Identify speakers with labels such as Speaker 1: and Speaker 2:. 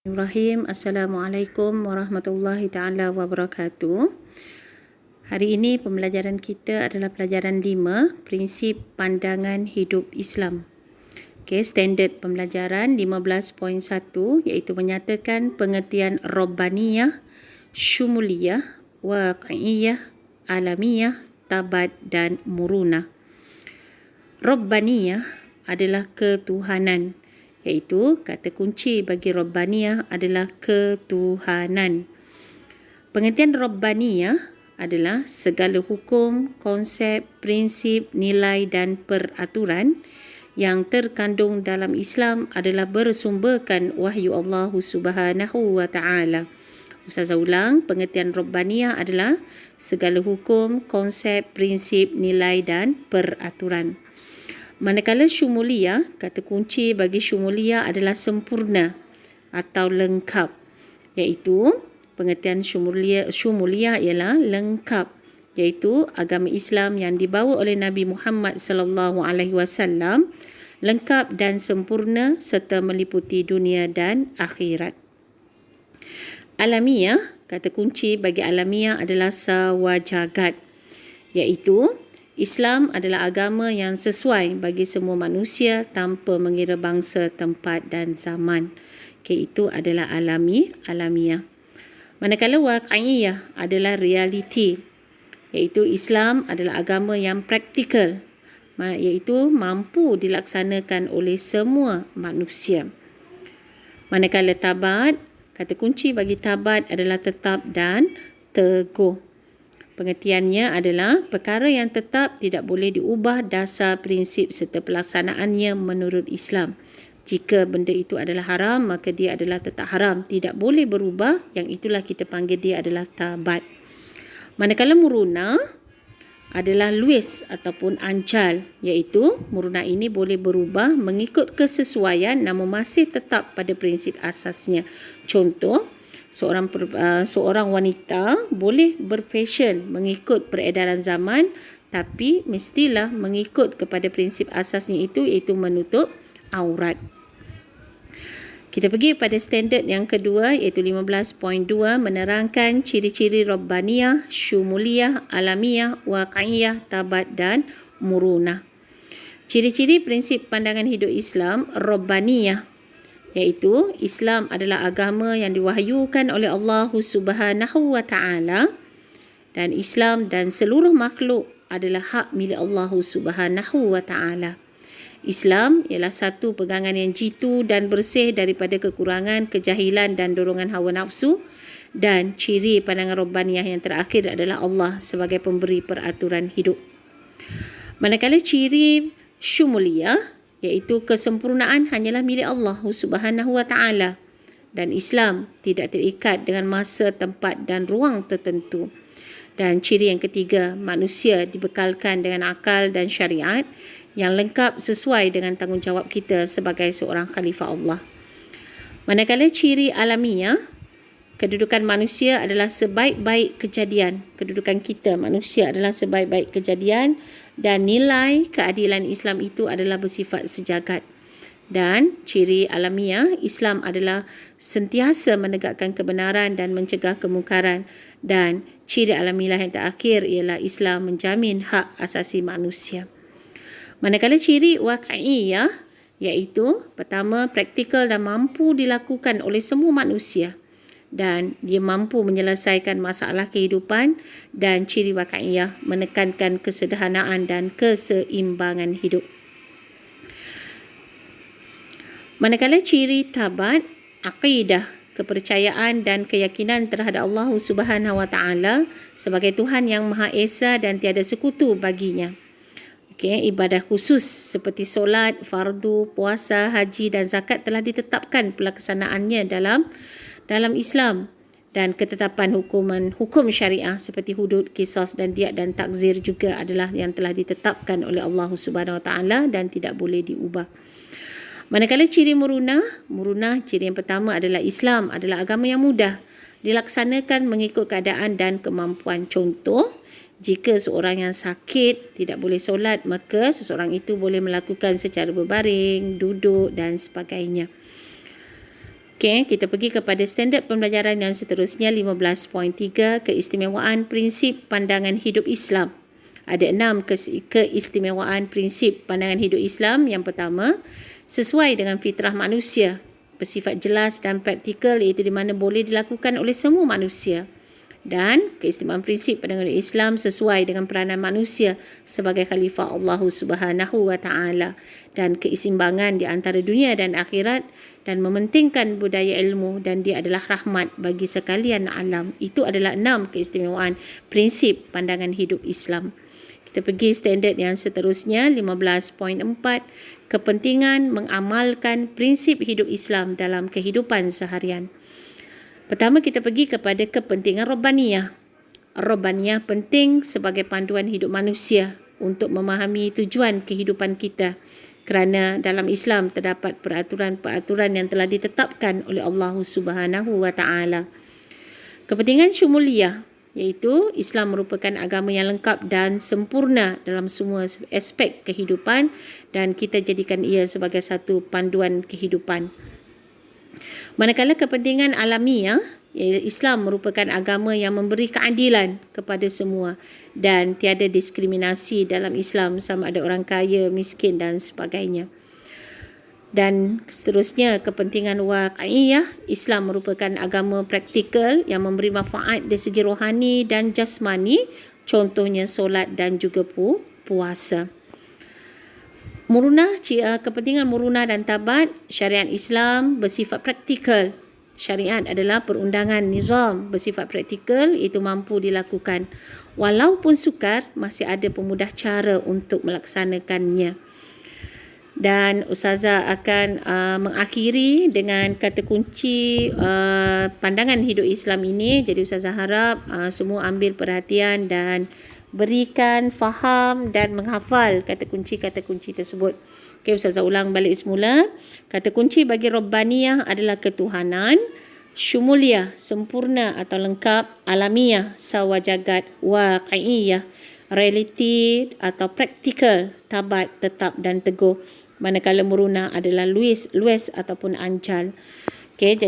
Speaker 1: Bismillahirrahmanirrahim. Assalamualaikum warahmatullahi taala wabarakatuh. Hari ini pembelajaran kita adalah pelajaran 5, prinsip pandangan hidup Islam. Okey, standard pembelajaran 15.1 iaitu menyatakan pengertian Rabbaniyah, Syumuliyah, Waqi'iyah, Alamiyah, Tabat dan Murunah. Rabbaniyah adalah ketuhanan, iaitu kata kunci bagi Rabbaniyah adalah ketuhanan. Pengertian Rabbaniyah adalah segala hukum, konsep, prinsip, nilai dan peraturan yang terkandung dalam Islam adalah bersumberkan wahyu Allah Subhanahu wa taala. Ustazah ulang, pengertian Rabbaniyah adalah segala hukum, konsep, prinsip, nilai dan peraturan. Manakala Syumuliyah, kata kunci bagi Syumuliyah adalah sempurna atau lengkap, iaitu pengertian Syumuliyah ialah lengkap, iaitu agama Islam yang dibawa oleh Nabi Muhammad sallallahu alaihi wasallam lengkap dan sempurna serta meliputi dunia dan akhirat. Alamiyah, kata kunci bagi Alamiyah adalah sawajagat, iaitu Islam adalah agama yang sesuai bagi semua manusia tanpa mengira bangsa, tempat dan zaman. Okay, itu adalah alamiah. Manakala waqi'iyah adalah realiti, iaitu Islam adalah agama yang praktikal, iaitu mampu dilaksanakan oleh semua manusia. Manakala tabat, kata kunci bagi tabat adalah tetap dan teguh. Pengertiannya adalah perkara yang tetap tidak boleh diubah dasar prinsip serta pelaksanaannya menurut Islam. Jika benda itu adalah haram, maka dia adalah tetap haram, tidak boleh berubah, yang itulah kita panggil dia adalah tabat. Manakala muruna adalah luis ataupun ancal, iaitu muruna ini boleh berubah mengikut kesesuaian namun masih tetap pada prinsip asasnya. Contoh, seorang wanita boleh berfashion mengikut peredaran zaman, tapi mestilah mengikut kepada prinsip asasnya itu, iaitu menutup aurat. Kita pergi pada standard yang kedua, iaitu 15.2, menerangkan ciri-ciri Rabbaniyah, Syumuliyah, Alamiyah, Waqi'iyah, Tabat dan Murunah. Ciri-ciri prinsip pandangan hidup Islam Rabbaniyah, iaitu Islam adalah agama yang diwahyukan oleh Allah Subhanahu wa taala, dan Islam dan seluruh makhluk adalah hak milik Allah Subhanahu wa taala. Islam ialah satu pegangan yang jitu dan bersih daripada kekurangan, kejahilan dan dorongan hawa nafsu, dan ciri pandangan Rabbaniyah yang terakhir adalah Allah sebagai pemberi peraturan hidup. Manakala ciri Syumuliyah, iaitu kesempurnaan hanyalah milik Allah Subhanahu wa taala, dan Islam tidak terikat dengan masa, tempat dan ruang tertentu. Dan ciri yang ketiga, manusia dibekalkan dengan akal dan syariat yang lengkap sesuai dengan tanggungjawab kita sebagai seorang khalifah Allah. Manakala ciri alamiyah, kedudukan manusia adalah sebaik-baik kejadian. Kedudukan kita manusia adalah sebaik-baik kejadian, dan nilai keadilan Islam itu adalah bersifat sejagat. Dan ciri alamiah, Islam adalah sentiasa menegakkan kebenaran dan mencegah kemungkaran. Dan ciri alamiah yang terakhir ialah Islam menjamin hak asasi manusia. Manakala ciri waqi'iyah, iaitu pertama, praktikal dan mampu dilakukan oleh semua manusia, dan dia mampu menyelesaikan masalah kehidupan, dan ciri waqi'iyah menekankan kesederhanaan dan keseimbangan hidup. Manakala ciri tabat, aqidah, kepercayaan dan keyakinan terhadap Allah Subhanahu wa taala sebagai Tuhan yang Maha Esa dan tiada sekutu baginya. Ibadah khusus seperti solat, fardu, puasa, haji dan zakat telah ditetapkan pelaksanaannya dalam Islam, dan ketetapan hukum syariah seperti hudud, qisas dan diat dan takzir juga adalah yang telah ditetapkan oleh Allah Subhanahu wa taala dan tidak boleh diubah. Manakala ciri murunah, ciri yang pertama adalah Islam adalah agama yang mudah dilaksanakan mengikut keadaan dan kemampuan. Contoh, jika seorang yang sakit tidak boleh solat, maka seseorang itu boleh melakukan secara berbaring, duduk dan sebagainya. Okey, kita pergi kepada standard pembelajaran yang seterusnya 15.3, keistimewaan prinsip pandangan hidup Islam. Ada 6 keistimewaan prinsip pandangan hidup Islam. Yang pertama, sesuai dengan fitrah manusia, bersifat jelas dan praktikal, iaitu di mana boleh dilakukan oleh semua manusia. Dan keistimewaan prinsip pandangan hidup Islam sesuai dengan peranan manusia sebagai khalifah Allah Subhanahu wa taala, dan keseimbangan di antara dunia dan akhirat, dan mementingkan budaya ilmu, dan dia adalah rahmat bagi sekalian alam. Itu adalah 6 keistimewaan prinsip pandangan hidup Islam. Kita pergi standard yang seterusnya 15.4, kepentingan mengamalkan prinsip hidup Islam dalam kehidupan seharian. Pertama, kita pergi kepada kepentingan Rabbaniyah. Rabbaniyah penting sebagai panduan hidup manusia untuk memahami tujuan kehidupan kita, kerana dalam Islam terdapat peraturan-peraturan yang telah ditetapkan oleh Allah Subhanahu wa taala. Kepentingan syumuliyah, iaitu Islam merupakan agama yang lengkap dan sempurna dalam semua aspek kehidupan, dan kita jadikan ia sebagai satu panduan kehidupan. Manakala kepentingan alamiah, Islam merupakan agama yang memberi keadilan kepada semua, dan tiada diskriminasi dalam Islam sama ada orang kaya, miskin dan sebagainya. Dan seterusnya, kepentingan waqi'iyah, Islam merupakan agama praktikal yang memberi manfaat dari segi rohani dan jasmani, contohnya solat dan juga puasa. Murunah, kepentingan murunah dan tabat, syariat Islam bersifat praktikal. Syariat adalah perundangan nizam bersifat praktikal, iaitu mampu dilakukan. Walaupun sukar, masih ada pemudah cara untuk melaksanakannya. Dan Ustazah akan mengakhiri dengan kata kunci pandangan hidup Islam ini. Jadi Ustazah harap semua ambil perhatian dan berikan faham dan menghafal kata kunci tersebut. Okey, Ustazah ulang balik semula. Kata kunci bagi Rabbaniyah adalah ketuhanan, syumuliyah, sempurna atau lengkap, alamiyah, sawajagat, waqi'iyah, realiti atau praktikal, tabat, tetap dan teguh. Manakala murunah adalah luas ataupun ancal. Okey, jadi